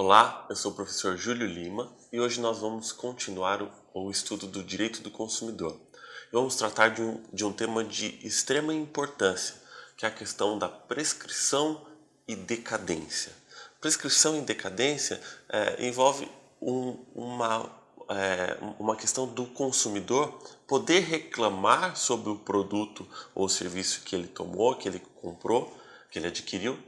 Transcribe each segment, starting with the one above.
Olá, eu sou o professor Júlio Lima e hoje nós vamos continuar o estudo do direito do consumidor. Vamos tratar de um tema de extrema importância, que é a questão da prescrição e decadência. Prescrição e decadência envolve uma questão do consumidor poder reclamar sobre o produto ou serviço que ele tomou, que ele comprou, que ele adquiriu,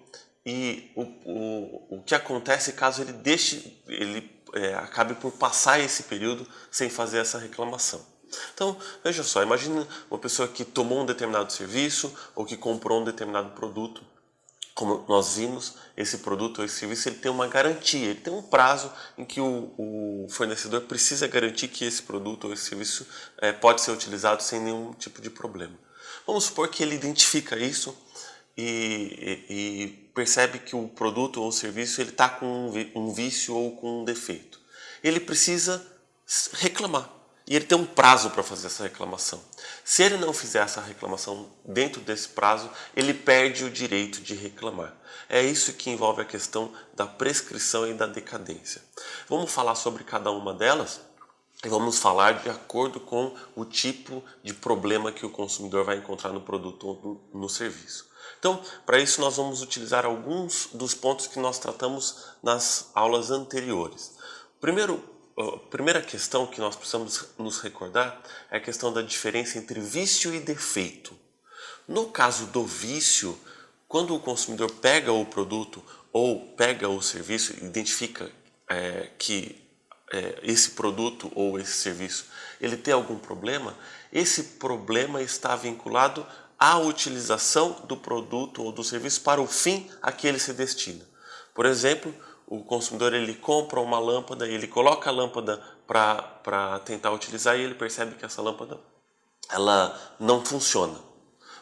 e o que acontece caso ele acabe por passar esse período sem fazer essa reclamação. Então, veja só, imagine uma pessoa que tomou um determinado serviço ou que comprou um determinado produto. Como nós vimos, esse produto ou esse serviço ele tem uma garantia, ele tem um prazo em que o fornecedor precisa garantir que esse produto ou esse serviço pode ser utilizado sem nenhum tipo de problema. Vamos supor que ele identifica isso e percebe que o produto ou o serviço está com um vício ou com um defeito. Ele precisa reclamar e ele tem um prazo para fazer essa reclamação. Se ele não fizer essa reclamação dentro desse prazo, ele perde o direito de reclamar. É isso que envolve a questão da prescrição e da decadência. Vamos falar sobre cada uma delas e vamos falar de acordo com o tipo de problema que o consumidor vai encontrar no produto ou no serviço. Então, para isso nós vamos utilizar alguns dos pontos que nós tratamos nas aulas anteriores. A primeira questão que nós precisamos nos recordar é a questão da diferença entre vício e defeito. No caso do vício, quando o consumidor pega o produto ou pega o serviço e identifica que esse produto ou esse serviço ele tem algum problema, esse problema está vinculado à utilização do produto ou do serviço para o fim a que ele se destina. Por exemplo, o consumidor ele compra uma lâmpada, ele coloca a lâmpada para tentar utilizar e ele percebe que essa lâmpada ela não funciona.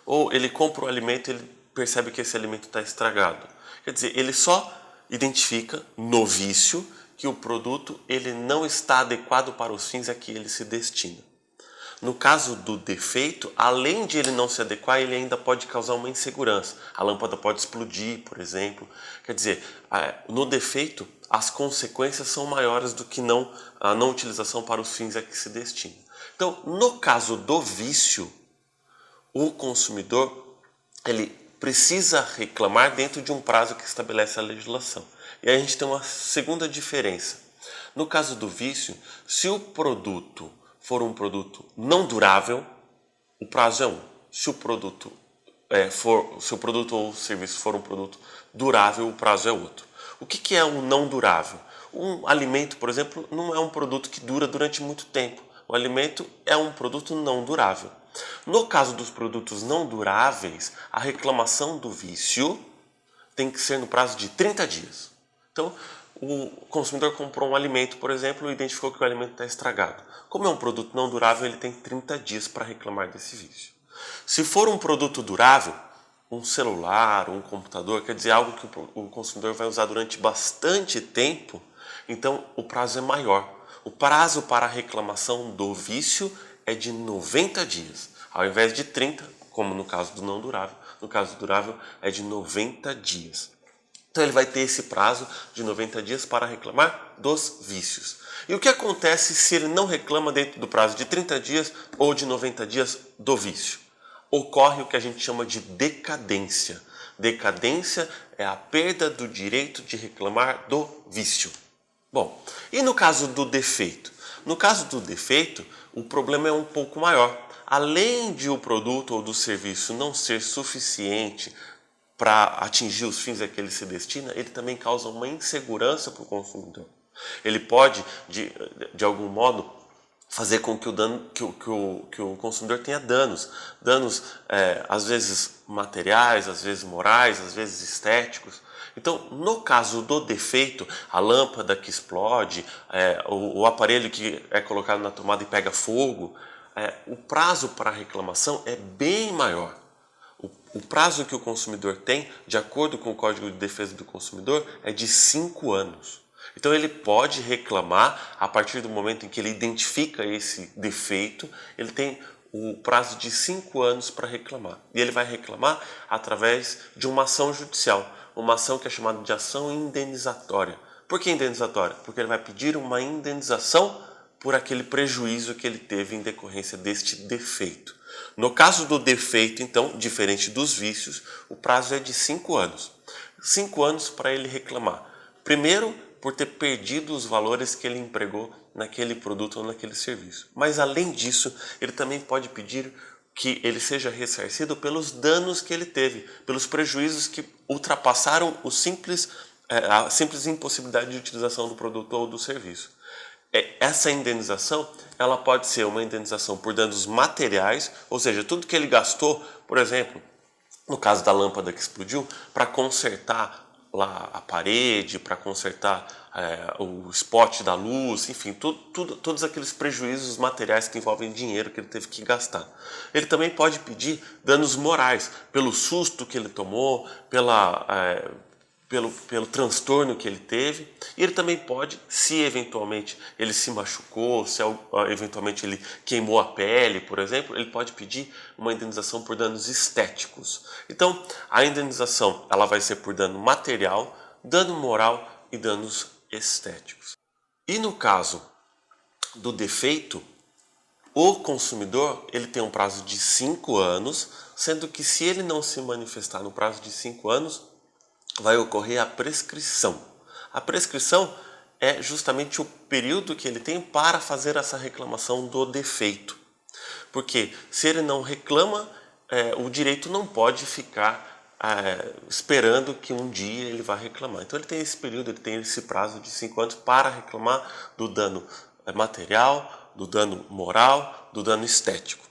Ou ele compra o alimento e ele percebe que esse alimento está estragado. Quer dizer, ele só identifica no vício que o produto ele não está adequado para os fins a que ele se destina. No caso do defeito, além de ele não se adequar, ele ainda pode causar uma insegurança. A lâmpada pode explodir, por exemplo. Quer dizer, no defeito, as consequências são maiores do que a não utilização para os fins a que se destina. Então, no caso do vício, o consumidor ele precisa reclamar dentro de um prazo que estabelece a legislação. E aí a gente tem uma segunda diferença. No caso do vício, se o produto for um produto não durável, o prazo é um. Se o produto ou o serviço for um produto durável, o prazo é outro. O que é um não durável? Um alimento, por exemplo, não é um produto que dura durante muito tempo. O alimento é um produto não durável. No caso dos produtos não duráveis, a reclamação do vício tem que ser no prazo de 30 dias. Então, o consumidor comprou um alimento, por exemplo, e identificou que o alimento está estragado. Como é um produto não durável, ele tem 30 dias para reclamar desse vício. Se for um produto durável, um celular, um computador, quer dizer, algo que o consumidor vai usar durante bastante tempo, então o prazo é maior. O prazo para a reclamação do vício é de 90 dias, ao invés de 30, como no caso do não durável. No caso do durável, é de 90 dias. Então ele vai ter esse prazo de 90 dias para reclamar dos vícios. E o que acontece se ele não reclama dentro do prazo de 30 dias ou de 90 dias do vício? Ocorre o que a gente chama de decadência. Decadência é a perda do direito de reclamar do vício. Bom, e no caso do defeito? No caso do defeito, o problema é um pouco maior. Além de o produto ou do serviço não ser suficiente para atingir os fins a que ele se destina, ele também causa uma insegurança para o consumidor. Ele pode, de algum modo, fazer com que o consumidor tenha danos. Danos, às vezes materiais, às vezes morais, às vezes estéticos. Então, no caso do defeito, a lâmpada que explode, o aparelho que é colocado na tomada e pega fogo, o prazo para a reclamação é bem maior. O prazo que o consumidor tem, de acordo com o Código de Defesa do Consumidor, é de 5 anos. Então ele pode reclamar a partir do momento em que ele identifica esse defeito, ele tem o prazo de 5 anos para reclamar. E ele vai reclamar através de uma ação judicial, uma ação que é chamada de ação indenizatória. Por que indenizatória? Porque ele vai pedir uma indenização por aquele prejuízo que ele teve em decorrência deste defeito. No caso do defeito, então, diferente dos vícios, o prazo é de 5 anos. 5 anos para ele reclamar. Primeiro, por ter perdido os valores que ele empregou naquele produto ou naquele serviço. Mas, além disso, ele também pode pedir que ele seja ressarcido pelos danos que ele teve, pelos prejuízos que ultrapassaram a simples impossibilidade de utilização do produto ou do serviço. Essa indenização, ela pode ser uma indenização por danos materiais, ou seja, tudo que ele gastou, por exemplo, no caso da lâmpada que explodiu, para consertar lá a parede, para consertar o spot da luz, enfim, todos aqueles prejuízos materiais que envolvem dinheiro que ele teve que gastar. Ele também pode pedir danos morais, pelo susto que ele tomou, pelo transtorno que ele teve, e ele também pode, se eventualmente ele se machucou, se eventualmente ele queimou a pele, por exemplo, ele pode pedir uma indenização por danos estéticos. Então, a indenização ela vai ser por dano material, dano moral e danos estéticos. E no caso do defeito, o consumidor ele tem um prazo de 5 anos, sendo que se ele não se manifestar no prazo de 5 anos, vai ocorrer a prescrição. A prescrição é justamente o período que ele tem para fazer essa reclamação do defeito. Porque se ele não reclama, o direito não pode ficar esperando que um dia ele vá reclamar. Então ele tem esse período, ele tem esse prazo de 5 anos para reclamar do dano material, do dano moral, do dano estético.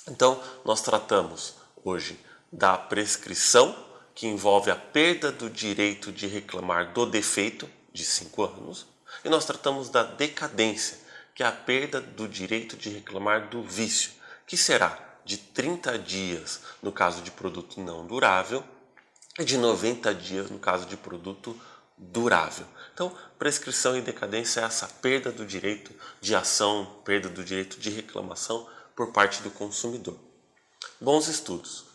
Então nós tratamos hoje da prescrição, que envolve a perda do direito de reclamar do defeito, de 5 anos, e nós tratamos da decadência, que é a perda do direito de reclamar do vício, que será de 30 dias no caso de produto não durável e de 90 dias no caso de produto durável. Então, prescrição e decadência é essa perda do direito de ação, perda do direito de reclamação por parte do consumidor. Bons estudos!